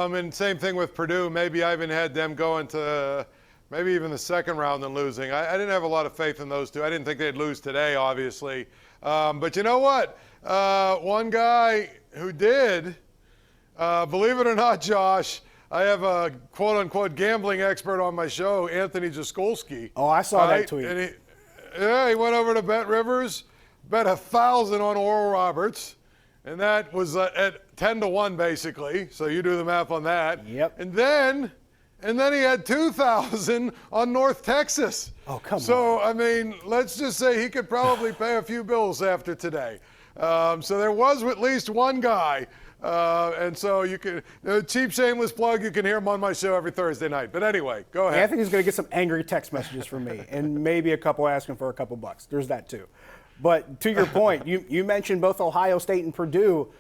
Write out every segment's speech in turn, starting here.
And same thing with Purdue. Maybe I even had them going to maybe even the second round and losing. I didn't have a lot of faith in those two. I didn't think they'd lose today, obviously. But you know what? One guy who did, believe it or not, Josh, I have a quote-unquote gambling expert on my show, Anthony Jaskolski. Oh, I saw that tweet. And he went over to Bet Rivers, bet 1,000 on Oral Roberts, and that was at 10-1 basically. So you do the math on that. Yep. And then he had 2,000 on North Texas. Oh, come on. So, I mean, let's just say he could probably pay a few bills after today. So there was at least one guy. And so you can, cheap shameless plug, you can hear him on my show every Thursday night. But anyway, go ahead. Anthony's going to get some angry text messages from me and maybe a couple asking for a couple bucks. There's that too. But to your point, you mentioned both Ohio State and Purdue.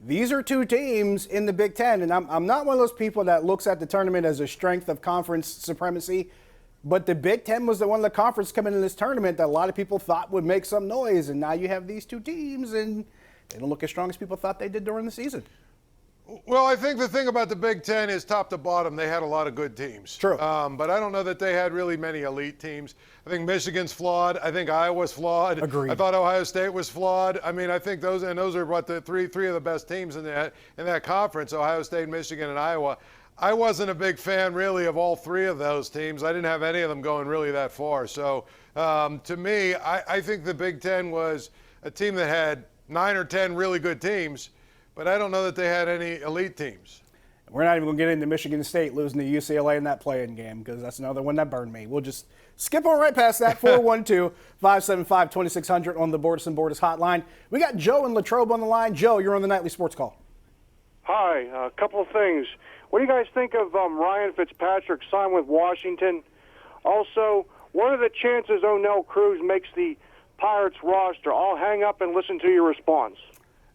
These are two teams in the Big Ten, and I'm not one of those people that looks at the tournament as a strength of conference supremacy, but the Big Ten was the one of the conference coming in this tournament that a lot of people thought would make some noise, and now you have these two teams, and they don't look as strong as people thought they did during the season. Well, I think the thing about the Big Ten is top to bottom, they had a lot of good teams. True. But I don't know that they had really many elite teams. I think Michigan's flawed. I think Iowa's flawed. Agreed. I thought Ohio State was flawed. I mean, I think those are what the three of the best teams in that conference, Ohio State, Michigan, and Iowa. I wasn't a big fan, really, of all three of those teams. I didn't have any of them going really that far. So, to me, I think the Big Ten was a team that had 9 or 10 really good teams, but I don't know that they had any elite teams. We're not even going to get into Michigan State losing to UCLA in that play-in game because that's another one that burned me. We'll just skip on right past that. 412-575-2600 on the Bordas and Bordas hotline. We got Joe and Latrobe on the line. Joe, you're on the Nightly Sports Call. Hi, a couple of things. What do you guys think of Ryan Fitzpatrick signed with Washington? Also, what are the chances O'Neill Cruz makes the Pirates roster? I'll hang up and listen to your response.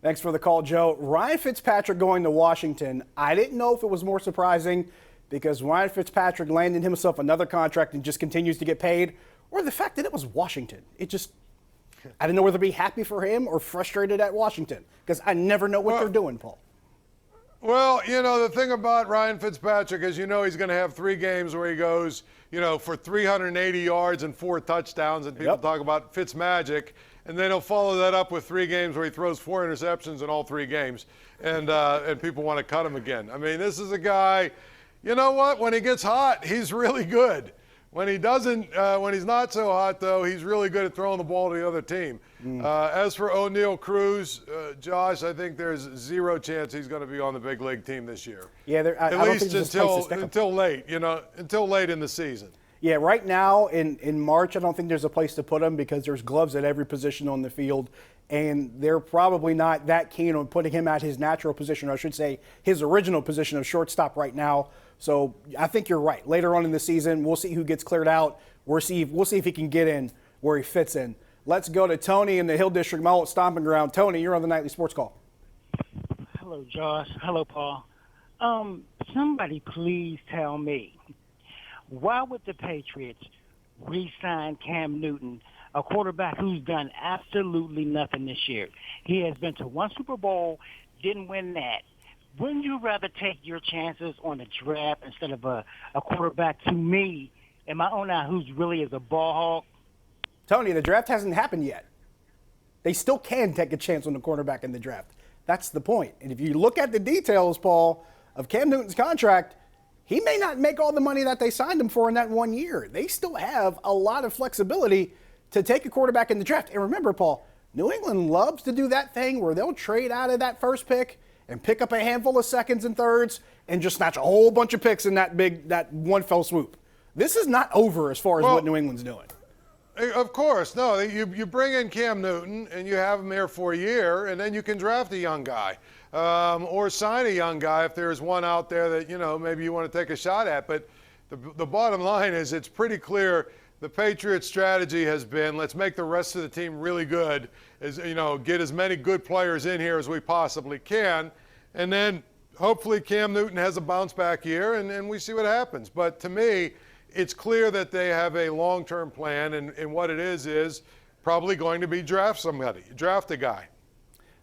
Thanks for the call, Joe. Ryan Fitzpatrick going to Washington. I didn't know if it was more surprising because Ryan Fitzpatrick landed himself another contract and just continues to get paid, or the fact that it was Washington. I didn't know whether to be happy for him or frustrated at Washington because I never know what they're doing, Paul. Well, the thing about Ryan Fitzpatrick is, he's going to have 3 games where he goes, for 380 yards and 4 touchdowns, and people talk about Fitzmagic. And then he'll follow that up with 3 games where he throws 4 interceptions in all 3 games, and people want to cut him again. I mean, this is a guy, you know what? When he gets hot, he's really good. When he doesn't, when he's not so hot, though, he's really good at throwing the ball to the other team. As for O'Neill Cruz, Josh, I think there's 0 chance he's going to be on the big league team this year. Yeah, at least until late, until late in the season. Yeah, right now in March, I don't think there's a place to put him because there's gloves at every position on the field, and they're probably not that keen on putting him at his natural position, or I should say his original position of shortstop right now. So I think you're right. Later on in the season, we'll see who gets cleared out. We'll see if he can get in where he fits in. Let's go to Tony in the Hill District, my old stomping ground. Tony, you're on the Nightly Sports Call. Hello, Josh. Hello, Paul. Somebody please tell me, why would the Patriots re-sign Cam Newton, a quarterback who's done absolutely nothing this year? He has been to 1 Super Bowl, didn't win that. Wouldn't you rather take your chances on the draft instead of a quarterback, to me, in my own eye, who's really is a ball hog? Tony, the draft hasn't happened yet. They still can take a chance on the quarterback in the draft. That's the point. And if you look at the details, Paul, of Cam Newton's contract, he may not make all the money that they signed him for in that 1 year. They still have a lot of flexibility to take a quarterback in the draft. And remember, Paul, New England loves to do that thing where they'll trade out of that first pick and pick up a handful of seconds and thirds and just snatch a whole bunch of picks in that one fell swoop. This is not over as far as what New England's doing. Of course. No, you bring in Cam Newton and you have him there for a year, and then you can draft a young guy or sign a young guy if there's one out there that, maybe you want to take a shot at. But the bottom line is it's pretty clear the Patriots' strategy has been, let's make the rest of the team really good, get as many good players in here as we possibly can, and then hopefully Cam Newton has a bounce-back year, and we see what happens. But to me, it's clear that they have a long-term plan, and what it is probably going to be draft a guy.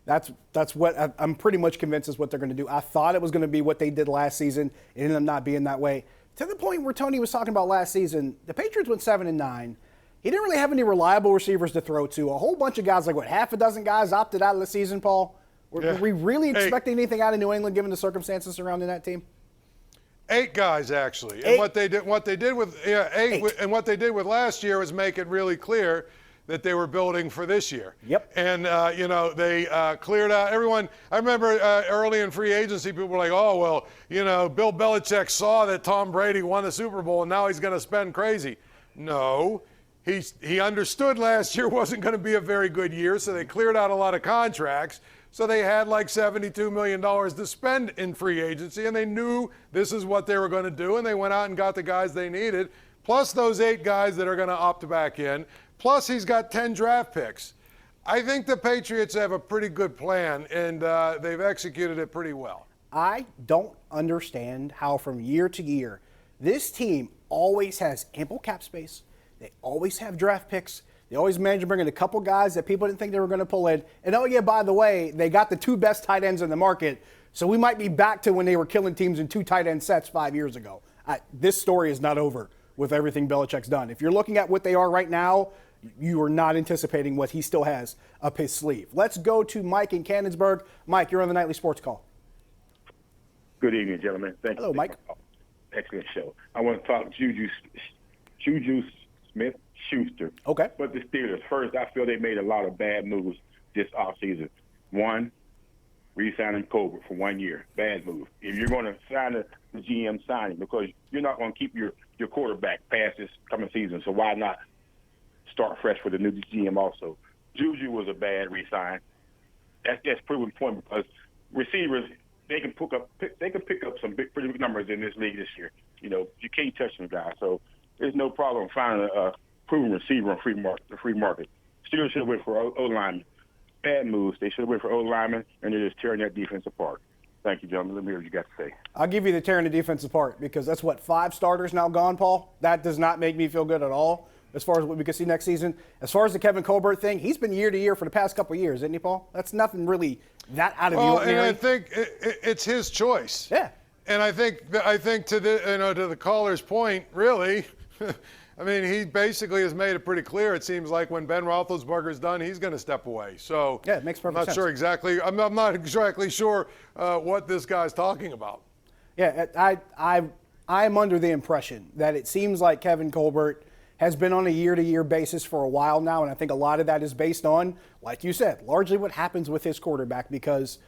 That's what I'm pretty much convinced is what they're going to do. I thought it was going to be what they did last season. It ended up not being that way. To the point where Tony was talking about last season, the Patriots went 7-9. He didn't really have any reliable receivers to throw to. A whole bunch of guys, like half a dozen guys opted out of the season, Paul. Were we really expecting anything out of New England given the circumstances surrounding that team? 8 guys actually. 8. And what they did with and what they did with last year was make it really clear that they were building for this year. Yep. And, they cleared out everyone. I remember early in free agency, people were like, oh, well, Bill Belichick saw that Tom Brady won the Super Bowl and now he's going to spend crazy. No, he understood last year wasn't going to be a very good year, so they cleared out a lot of contracts. So they had like $72 million to spend in free agency, and they knew this is what they were going to do, and they went out and got the guys they needed, plus those 8 guys that are going to opt back in. Plus, he's got 10 draft picks. I think the Patriots have a pretty good plan, and they've executed it pretty well. I don't understand how from year to year this team always has ample cap space. They always have draft picks. They always manage to bring in a couple guys that people didn't think they were going to pull in. And oh, yeah, by the way, they got the 2 best tight ends in the market. So we might be back to when they were killing teams in 2 tight end sets 5 years ago. This story is not over with everything Belichick's done. If you're looking at what they are right now, you are not anticipating what he still has up his sleeve. Let's go to Mike in Cannonsburg. Mike, you're on the Nightly Sports Call. Good evening, gentlemen. Thank you. Hello, Mike. Excellent show. I want to talk Juju Smith-Schuster. Okay. But the Steelers, first, I feel they made a lot of bad moves this offseason. One, re-signing Colbert for 1 year. Bad move. If you're going to sign the GM, sign him, because you're not going to keep your quarterback past this coming season, so why not start fresh with a new GM also? Juju was a bad re-sign. That's proven point, because receivers, they can pick up some pretty big numbers in this league this year. You can't touch them guys, so there's no problem finding a proven receiver on the free market. Steelers should have went for O-lineman. Bad moves. They should have went for O-lineman, and they're just tearing that defense apart. Thank you, gentlemen. Let me hear what you got to say. I'll give you the tearing the defense apart, because that's 5 starters now gone, Paul. That does not make me feel good at all as far as what we could see next season. As far as the Kevin Colbert thing, he's been year to year for the past couple of years, isn't he, Paul? That's nothing really that out of the ordinary. And I think it's his choice. Yeah. And I think to the caller's point, really, I mean, he basically has made it pretty clear. It seems like when Ben Roethlisberger's done, he's going to step away. So yeah, it makes perfect sense. I'm not exactly sure what this guy's talking about. Yeah, I am under the impression that it seems like Kevin Colbert has been on a year-to-year basis for a while now, and I think a lot of that is based on, like you said, largely what happens with his quarterback, because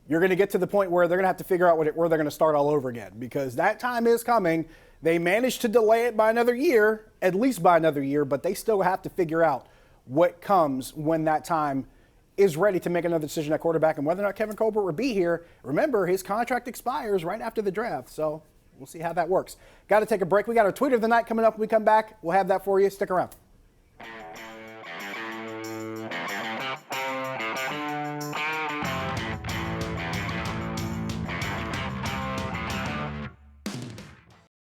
you're going to get to the point where they're going to have to figure out where they're going to start all over again, because that time is coming. They managed to delay it by another year, at least by another year, but they still have to figure out what comes when that time is ready to make another decision at quarterback, and whether or not Kevin Colbert will be here. Remember, his contract expires right after the draft, so we'll see how that works. Got to take a break. We got our tweet of the night coming up when we come back. We'll have that for you. Stick around.